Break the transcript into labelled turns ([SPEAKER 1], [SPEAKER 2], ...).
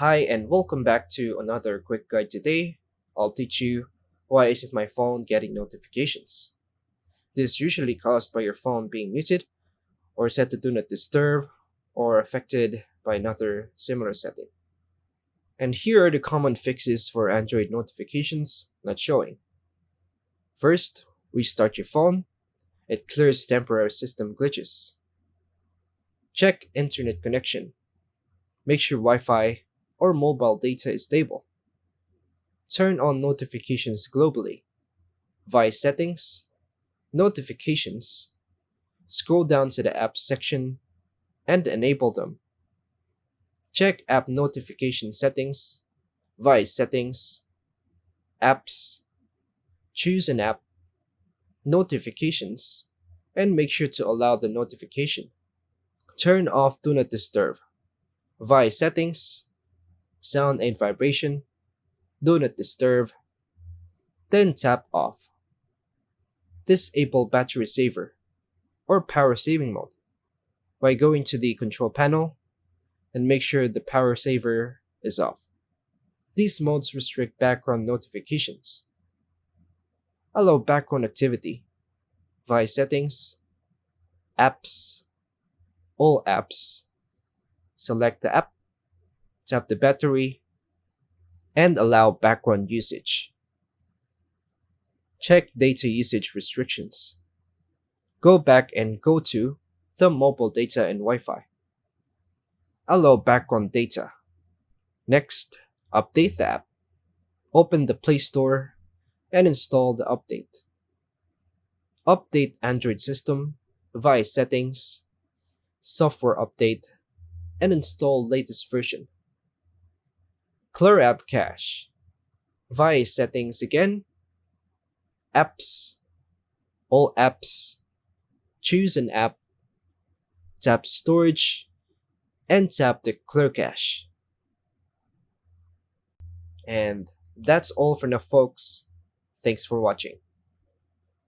[SPEAKER 1] Hi and welcome back to another quick guide today. I'll teach you why isn't my phone getting notifications. This is usually caused by your phone being muted or set to do not disturb or affected by another similar setting. And here are the common fixes for Android notifications not showing. First, restart your phone. It clears temporary system glitches. Check internet connection. Make sure Wi-Fi or mobile data is stable. Turn on notifications globally. Via Settings, Notifications, scroll down to the Apps section and enable them. Check app notification settings. Via Settings, Apps, choose an app, Notifications, and make sure to allow the notification. Turn off Do Not Disturb. Via Settings, Sound and Vibration, Do Not Disturb, then tap Off. Disable Battery Saver or Power Saving Mode by going to the Control Panel and make sure the Power Saver is off. These modes restrict background notifications. Allow background activity via Settings, Apps, All Apps, select the app, tap the battery, and allow background usage. Check data usage restrictions. Go back and go to the mobile data and Wi-Fi. Allow background data. Next, update the app. Open the Play Store and install the update. Update Android system via Settings, Software Update, and install latest version. Clear app cache via Settings again, Apps, All Apps, choose an app, tap Storage, and tap the Clear Cache. And that's all for now, folks. Thanks for watching.